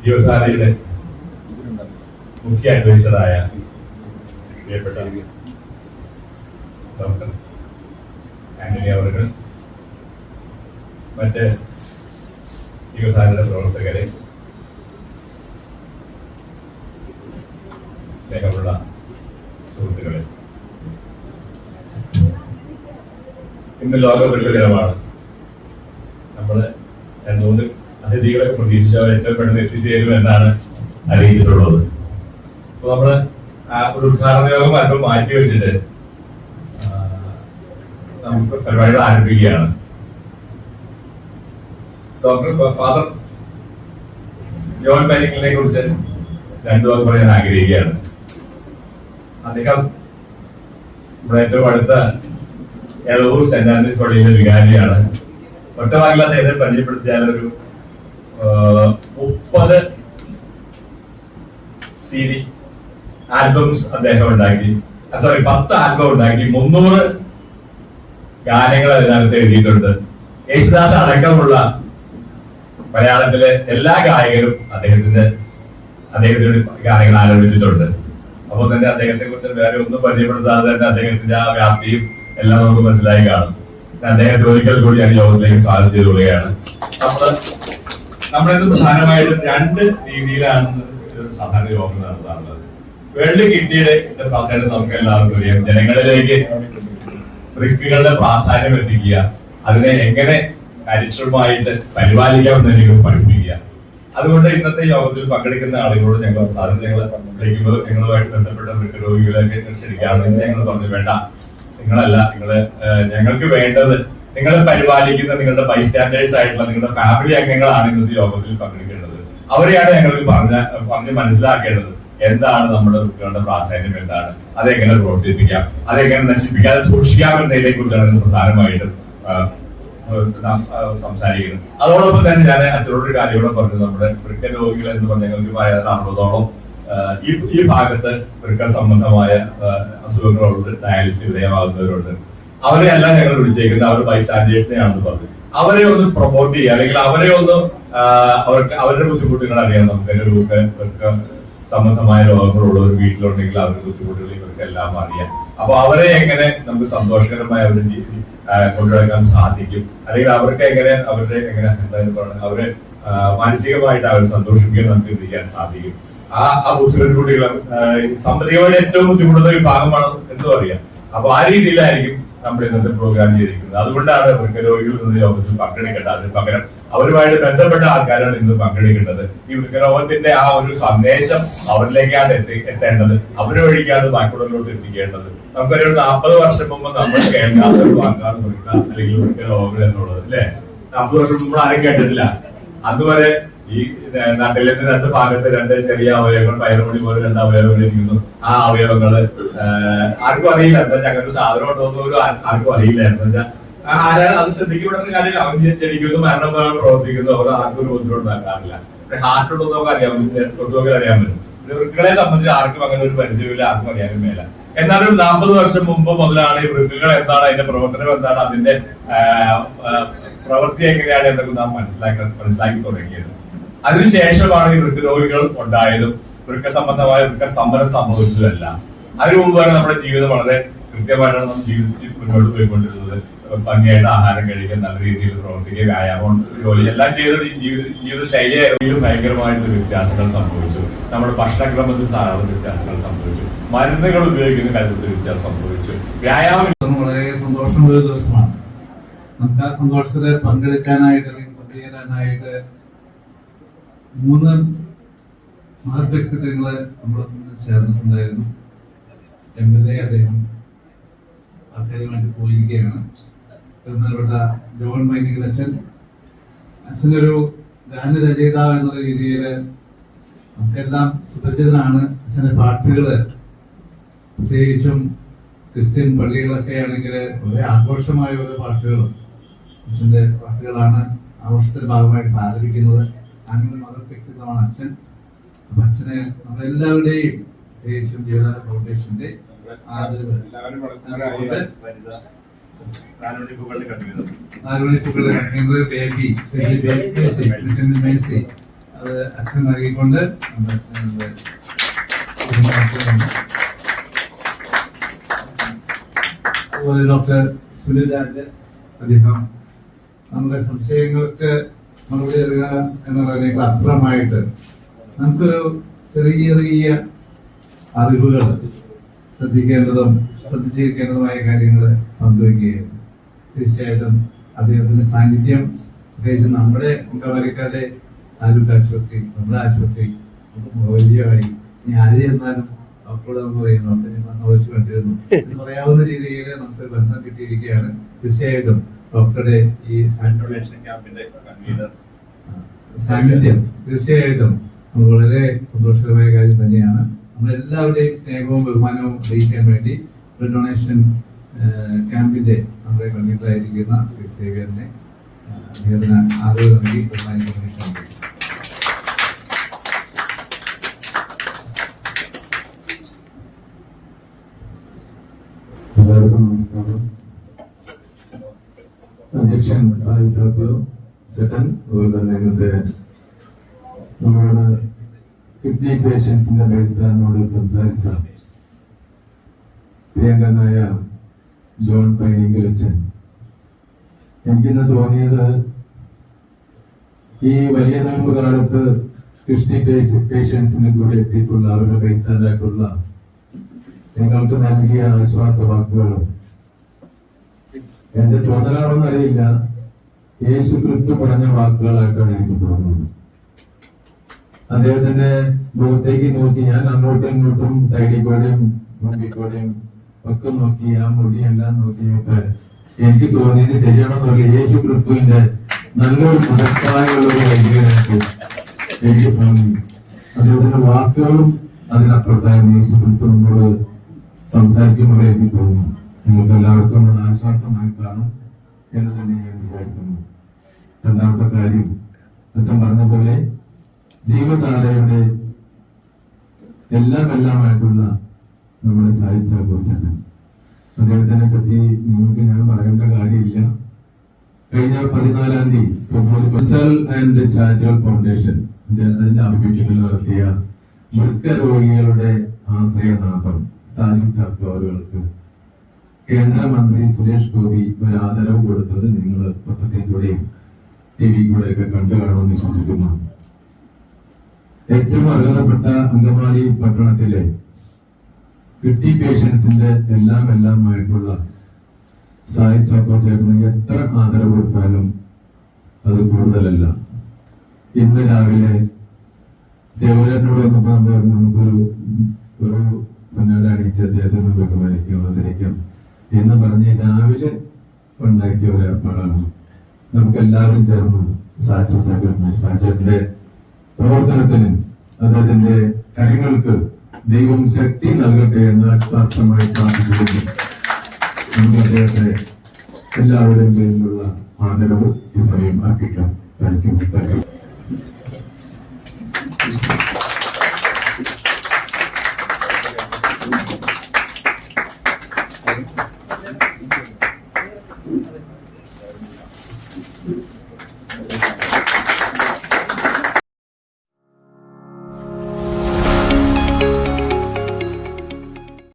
ജീവധാരയുടെ മുഖ്യ അഡ്വൈസറായ പ്രിയപ്പെട്ട ഡോക്ടർ ആന്റണി അവർ, മറ്റ് ജീവധാരയുടെ പ്രവർത്തകരെ, സ്നേഹമുള്ള സുഹൃത്തുക്കളെ, ഇന്ന് ലോക വൃക്ക ദിനമാണ്. നമ്മള് 2-3 അതിഥികളെ പ്രതീക്ഷിച്ചവർ ഏറ്റവും പെട്ടെന്ന് എത്തിച്ചേരുമെന്നാണ് അറിയിച്ചിട്ടുള്ളത്. അപ്പൊ നമ്മള് ഒരു ഉദ്ഘാടന യോഗം അല്പം മാറ്റി വെച്ചിട്ട് നമുക്ക് പരിപാടികൾ ആരംഭിക്കുകയാണ്. ഫാദർ ജോൺ പാരിക്കിളിനെ കുറിച്ച് 2 വാക്ക് പറയാൻ ആഗ്രഹിക്കുകയാണ്. അദ്ദേഹം ഇവിടെ ഏറ്റവും അടുത്ത എളവൂർ സെന്റ് ആന്റണീസ് പള്ളിയിലെ വികാരിയാണ്. ഒറ്റവാക്കിൽ അദ്ദേഹത്തെ പരിചയപ്പെടുത്തിയാൽ ഒരു 30 CD ആൽബംസ് അദ്ദേഹം ഉണ്ടാക്കി, 10 ആൽബം ഉണ്ടാക്കി, 300 ഗാനങ്ങൾ അതിനകത്ത് എഴുതിയിട്ടുണ്ട്. യേശുദാസ് അടക്കമുള്ള മലയാളത്തിലെ എല്ലാ ഗായകരും അദ്ദേഹത്തിന്റെ ഗാനങ്ങൾ ആരംഭിച്ചിട്ടുണ്ട്. അപ്പോൾ തന്നെ അദ്ദേഹത്തെ കുറിച്ച് വേറെ ഒന്നും പരിചയപ്പെടുത്താതെ തന്നെ അദ്ദേഹത്തിന്റെ ആ വ്യാപ്തിയും എല്ലാം നമുക്ക് മനസ്സിലായി കാണും. അദ്ദേഹത്തെ ഒരിക്കൽ കൂടി ഞാൻ യോഗത്തിലേക്ക് സ്വാഗതം ചെയ്ത് കൊള്ളുകയാണ്. നമ്മളിത് പ്രധാനമായിട്ടും 2 രീതിയിലാണ് സാധാരണ യോഗം നടത്താറുള്ളത്. വേൾഡ് കിഡ്നിയുടെ പ്രാധാന്യം നമുക്ക് എല്ലാവർക്കും അറിയാം. ജനങ്ങളിലേക്ക് വൃക്കുകളുടെ പ്രാധാന്യം എത്തിക്കുക, അതിനെ എങ്ങനെ കാര്യക്ഷമമായിട്ട് പരിപാലിക്കാമെന്ന് എനിക്ക് പഠിപ്പിക്കുക. അതുകൊണ്ട് ഇന്നത്തെ യോഗത്തിൽ പങ്കെടുക്കുന്ന ആളുകളോട് ഞങ്ങൾ വിളിക്കുമ്പോൾ ഞങ്ങളുമായിട്ട് ബന്ധപ്പെട്ട വൃക്ക രോഗികളെയൊക്കെ ക്ഷണിക്കാറുണ്ട്. ഇന്ന് ഞങ്ങൾ പറഞ്ഞു, വേണ്ട, നിങ്ങളല്ല, ഞങ്ങൾക്ക് വേണ്ടത് നിങ്ങളെ പരിപാലിക്കുന്ന നിങ്ങളുടെ ബൈസ്റ്റാൻഡേഴ്സ് ആയിട്ടുള്ള നിങ്ങളുടെ ഫാമിലി അംഗങ്ങളാണ് ഇന്നത്തെ യോഗത്തിൽ പങ്കെടുക്കേണ്ടത്. അവരെയാണ് ഞങ്ങൾക്ക് പറഞ്ഞ് മനസ്സിലാക്കേണ്ടത് എന്താണ് നമ്മുടെ വൃക്കകളുടെ പ്രാധാന്യം, എന്താണ്, അതെങ്ങനെ പ്രവർത്തിപ്പിക്കാം, അതെങ്ങനെ നശിപ്പിക്കാതെ സൂക്ഷിക്കാം എന്നതിനെ കുറിച്ചാണ് പ്രധാനമായിട്ടും സംസാരിക്കുന്നത്. അതോടൊപ്പം തന്നെ ഞാൻ അച്ഛനോട് ഒരു കാര്യം കൂടെ പറഞ്ഞു. നമ്മുടെ വൃക്ക രോഗികൾ എന്ന് പറഞ്ഞാൽ ഞങ്ങൾക്ക് 60ഓളം ഈ ഭാഗത്ത് വൃക്ക സംബന്ധമായ അസുഖങ്ങളുണ്ട്, ഡയാലിസിസ് വിധേയമാകുന്നവരുണ്ട്. അവരെ എല്ലാം ഞങ്ങൾ വിളിച്ചേക്കുന്നത് അവർ ബൈസ്റ്റാൻഡേഴ്സിനെയാണെന്ന് പറഞ്ഞു. അവരെ ഒന്ന് പ്രൊമോട്ട് ചെയ്യുക, അല്ലെങ്കിൽ അവരെ ഒന്ന് അവരുടെ ബുദ്ധിമുട്ടുകൾ അറിയാം. നമുക്ക് വൃക്ക സംബന്ധമായ രോഗങ്ങളുള്ള ഒരു വീട്ടിലുണ്ടെങ്കിൽ അവരുടെ ബുദ്ധിമുട്ടുകൾ ഇവർക്കെല്ലാം അറിയാം. അപ്പൊ അവരെ എങ്ങനെ നമുക്ക് സന്തോഷകരമായ അവരുടെ രീതി കൊണ്ടുനടക്കാൻ സാധിക്കും, അല്ലെങ്കിൽ അവർക്ക് അവരെ മാനസികമായിട്ട് അവർ സന്തോഷിപ്പിക്കാൻ നമുക്ക് എത്തിക്കാൻ സാധിക്കും. ആ ബുദ്ധിമുട്ടുകൾ സാമ്പത്തികമായിട്ട് ഏറ്റവും ബുദ്ധിമുട്ടുന്ന വിഭാഗമാണ് എന്ന് പറയാം. അപ്പൊ ആ രീതിയിലായിരിക്കും നമ്മൾ ഇന്നത്തെ പ്രോഗ്രാം ചെയ്തിരിക്കുന്നത്. അതുകൊണ്ടാണ് വൃക്ക രോഗികൾ ഇന്ന് യോഗത്തിൽ പങ്കെടുക്കേണ്ടത്. അതിന് പകരം അവരുമായിട്ട് ബന്ധപ്പെട്ട ആൾക്കാരാണ് ഇന്ന് പങ്കെടുക്കേണ്ടത്. ഈ വൃക്കരോഗത്തിന്റെ ആ ഒരു സന്ദേശം അവരിലേക്കാണ് എത്തേണ്ടത്, അവര് വഴിക്കാണ് ബാക്കിയുള്ളവരിലോട്ട് എത്തിക്കേണ്ടത്. നമുക്കൊരു 40 വർഷം മുമ്പ് നമ്മൾ കേൾക്കാത്ത ഒരു വാക്കാണ് വൃക്ക അല്ലെങ്കിൽ വൃക്ക രോഗങ്ങൾ എന്നുള്ളത്, അല്ലെ? 40 വർഷം മുമ്പ് ആരും കേട്ടിട്ടില്ല. അതുവരെ ഈ നാട്ടിലെ 2 ഭാഗത്ത് 2 ചെറിയ അവയവങ്ങൾ, പയറുമണി പോലെ 2 അവയവങ്ങൾ ഇരിക്കുന്നു. ആ അവയവങ്ങള് ആർക്കും അറിയില്ല. എന്താ വെച്ചാൽ അങ്ങനെ ഒരു സാധനം ഉണ്ടോന്ന് ആർക്കും അറിയില്ലായിരുന്നു. വെച്ചാൽ ആരാണ് അത് ശ്രദ്ധിക്കപ്പെടുന്ന കാര്യം? അവൻ ജനിക്കുന്നു, മരണം പോലെ പ്രവർത്തിക്കുന്നു, അവർ ആർക്കും ഒരു ബുദ്ധിമുട്ട് ഉണ്ടാക്കാറില്ല. ഹാർട്ട് ഉണ്ടോ നമുക്ക് അറിയാൻ പറ്റും. വൃക്കകളെ സംബന്ധിച്ച് ആർക്കും അങ്ങനെ ഒരു പരിചയമില്ല, ആർക്കും അറിയാനും മേല. എന്നാലും 40 വർഷം മുമ്പ് മുതലാണ് ഈ വൃക്കകൾ എന്താണ്, അതിന്റെ പ്രവർത്തനം എന്താണ്, അതിന്റെ പ്രവൃത്തി എങ്ങനെയാണ് എന്നൊക്കെ നാം മനസ്സിലാക്കി തുടങ്ങിയത്. അതിനുശേഷമാണ് ഈ വൃക്കരോഗികൾ ഉണ്ടായതും വൃക്ക സംബന്ധമായ വൃക്ക സ്തംഭനം സംഭവിച്ചതല്ല. അതിനു മുമ്പാണ് നമ്മുടെ ജീവിതം വളരെ കൃത്യമായിട്ടാണ് നാം ജീവിച്ച് മുന്നോട്ട് പോയിക്കൊണ്ടിരുന്നത്. ഭംഗിയായിട്ട് ആഹാരം കഴിക്കാൻ, നല്ല രീതിയിൽ പ്രവർത്തിക്കുക, വ്യായാമം, ജോലി എല്ലാം ചെയ്ത ജീവിത ശൈലിയിലും ഭയങ്കരമായിട്ട് വ്യത്യാസങ്ങൾ സംഭവിച്ചു. നമ്മുടെ ഭക്ഷണക്രമത്തിൽ ധാരാളം വ്യത്യാസങ്ങൾ സംഭവിച്ചു. മരുന്നുകൾ ഉപയോഗിക്കുന്ന കാര്യത്തിൽ വ്യത്യാസം സംഭവിച്ചു. വ്യായാമം വളരെ സന്തോഷമുള്ള ഒരു ദിവസമാണ്. നമുക്ക് ആ സന്തോഷത്തിൽ പങ്കെടുക്കാനായിട്ട് അല്ലെങ്കിൽ പങ്കുചേരാനായിട്ട് 3 മഹത് വ്യക്തിത്വങ്ങള് നമ്മുടെ ചേർന്നിട്ടുണ്ടായിരുന്നു. MLA അദ്ദേഹം അക്കാര്യമായിട്ട് പോയിരിക്കുകയാണ്. ബഹുമാനപ്പെട്ട ജോൺ മൈനിക്കൽ അച്ഛനൊരു ഗാനരചയിതാവ് എന്നുള്ള രീതിയിൽ നമുക്കെല്ലാം സുപരിചിതനാണ്. അച്ഛന്റെ പാട്ടുകള് പ്രത്യേകിച്ചും ക്രിസ്ത്യൻ പള്ളികളൊക്കെ ആണെങ്കിൽ വളരെ ആഘോഷമായ ഓരോ പാട്ടുകളും അച്ഛന്റെ പാട്ടുകളാണ് ആഘോഷത്തിന്റെ ഭാഗമായിട്ട് ആലപിക്കുന്നത്. അങ്ങനെ മഹത് വ്യക്തിത്വമാണ് അച്ഛൻ. അപ്പൊ അച്ഛനെ നമ്മളെല്ലാവരുടെയും പ്രത്യേകിച്ചും ജീവധാര ഫൗണ്ടേഷന്റെ ആദരവ് ബേബി അത് അച്ഛൻ നൽകിക്കൊണ്ട് നമ്മുടെ അച്ഛനെ അതുപോലെ ഡോക്ടർ സുനിൽ രാജ്, അദ്ദേഹം നമ്മുടെ സംശയങ്ങൾക്ക് മറുപടി തരിക എന്നുള്ളതിനേക്കാൾ അപ്പുറമായിട്ട് നമുക്കൊരു ചെറിയ ചെറിയ അറിവുകൾ ശ്രദ്ധിച്ചിരിക്കേണ്ടതുമായ കാര്യങ്ങൾ പങ്കുവയ്ക്കുകയും തീർച്ചയായിട്ടും അദ്ദേഹത്തിന്റെ സാന്നിധ്യം പ്രത്യേകിച്ച് നമ്മുടെ മുഖവരിക്കാരുടെ താലൂക്ക് ആശുപത്രി, നമ്മുടെ ആശുപത്രി വലിയമായി ഇനി ആര് ചെന്നാലും ഡോക്ടറോട് നമ്മൾ പറയുന്നു ആവശ്യം കണ്ടിരുന്നു എന്ന് പറയാവുന്ന രീതിയിൽ നമുക്ക് ബന്ധം കിട്ടിയിരിക്കുകയാണ്. തീർച്ചയായിട്ടും ഡോക്ടറുടെ ഈ സാന്നിധ്യം തീർച്ചയായിട്ടും നമുക്ക് വളരെ സന്തോഷകരമായ കാര്യം തന്നെയാണ്. നമ്മളെല്ലാവരുടെയും സ്നേഹവും ബഹുമാനവും അറിയിക്കാൻ വേണ്ടി ബ്ലഡ് ഡൊണേഷൻ ക്യാമ്പിന്റെ നമ്മുടെ കൺവീനറായിരിക്കുന്ന ശ്രീ സേവ്യറിനെ അദ്ദേഹത്തിന് ആദരവ് നൽകി ബഹുമാനിക്കാൻ. എല്ലാവർക്കും നമസ്കാരം. അധ്യക്ഷൻ സായി ചാക്കോ ചേട്ടൻ, അതുപോലെ തന്നെ ഇന്നത്തെ നമ്മളോട് കിഡ്നി പേഷ്യൻസിന്റെ ബേസ്റ്റാനോട് സംസാരിച്ച പ്രിയങ്കരനായ ജോൺ പൈനിങ്കലച്ചൻ, എനിക്കിന്ന് തോന്നിയത് ഈ വലിയ നോമ്പ് കാലത്ത് കിഡ്നി പേഷ്യൻസിന് കൂടെ എത്തിയിട്ടുള്ള അവരുടെ ബേസ്റ്റാൻഡായിട്ടുള്ള നിങ്ങൾക്ക് നൽകിയ ആശ്വാസ വാക്കുകളും എന്റെ തോന്നലാണെന്ന് അറിയില്ല, യേശു ക്രിസ്തു പറഞ്ഞ വാക്കുകളായിട്ടാണ് എനിക്ക് തോന്നുന്നത്. അദ്ദേഹത്തിന്റെ മുഖത്തേക്ക് നോക്കി ഞാൻ അങ്ങോട്ടും ഇങ്ങോട്ടും സൈഡിൽ കൂടെയും മുമ്പിൽ കൂടെയും ഒക്കെ നോക്കി ആ മുടിയെല്ലാം നോക്കിയിട്ട് എനിക്ക് തോന്നിയത് ശരിയാണെന്നറിയില്ല, യേശു ക്രിസ്തുവിന്റെ നല്ലൊരു മുഖച്ഛായുള്ള ഒരു വൈദ്യുതി എനിക്ക് തോന്നി. അദ്ദേഹത്തിന്റെ വാക്കുകളും അതിനപ്പുറത്തായിരുന്നു യേശു ക്രിസ്തു നമ്മോട് സംസാരിക്കുമ്പോൾ എനിക്ക് തോന്നുന്നു. നിങ്ങൾക്ക് എല്ലാവർക്കും അത് ആശ്വാസമായി കാണും എന്ന് തന്നെ ഞാൻ വിചാരിക്കുന്നു. രണ്ടാമത്തെ കാര്യം, അച്ഛൻ പറഞ്ഞ പോലെ ജീവധാരയുടെ എല്ലാമായിട്ടുള്ള നമ്മുടെ സായി ചാക്കോ ചേട്ടൻ, അദ്ദേഹത്തിനെ പറ്റി നിങ്ങൾക്ക് ഞാൻ പറയേണ്ട കാര്യമില്ല. കഴിഞ്ഞ 14-ാം തീയതി സോഷ്യൽ ആൻഡ് ചാരിറ്റബിൾ ഫൗണ്ടേഷൻ അതിന്റെ ആഭിമുഖ്യത്തിൽ നടത്തിയ വൃക്ക രോഗികളുടെ ആശ്രയനാഥം സായി ചാക്കോ അവർക്ക് കേന്ദ്രമന്ത്രി സുരേഷ് ഗോപി ഒരു ആദരവ് കൊടുത്തത് നിങ്ങൾ പത്രത്തിൽ കൂടെയും ടി വി കൂടെയൊക്കെ കണ്ടു കാണുമെന്ന് വിശ്വസിക്കുന്നു. ഏറ്റവും അർഹതപ്പെട്ട അങ്കമാലി പട്ടണത്തിലെ കിഡ്നി പേഷ്യൻസിന്റെ എല്ലാമായിട്ടുള്ള സായി ചാക്കോ ചേട്ടന് എത്ര ആദരവ് കൊടുത്താലും അത് കൂടുതലല്ല. ഇന്ന് രാവിലെ സേവനോട് വന്നപ്പോ നമ്മൾ നമുക്കൊരു പൊന്നാട അണിയിച്ച് അദ്ദേഹത്തിന് ബഹുമാനിക്കാം, ആദരിക്കാം എന്ന് പറഞ്ഞ് രാവിലെ ഉണ്ടാക്കിയ ഒരു ഏർപ്പാടാണ്. നമുക്ക് എല്ലാവരും ചേർന്ന് സാക്ഷാത്തിന്റെ പ്രവർത്തനത്തിന് അദ്ദേഹത്തിന്റെ കാര്യങ്ങൾക്ക് ദൈവം ശക്തി നൽകട്ടെ എന്ന് ആത്മാർത്ഥമായി പ്രാർത്ഥിച്ചുകൊണ്ട് നമുക്ക് അദ്ദേഹത്തെ എല്ലാവരുടെയും പേരിലുള്ള ആദരവ് ഈ സമയം അർപ്പിക്കാം. Thank you.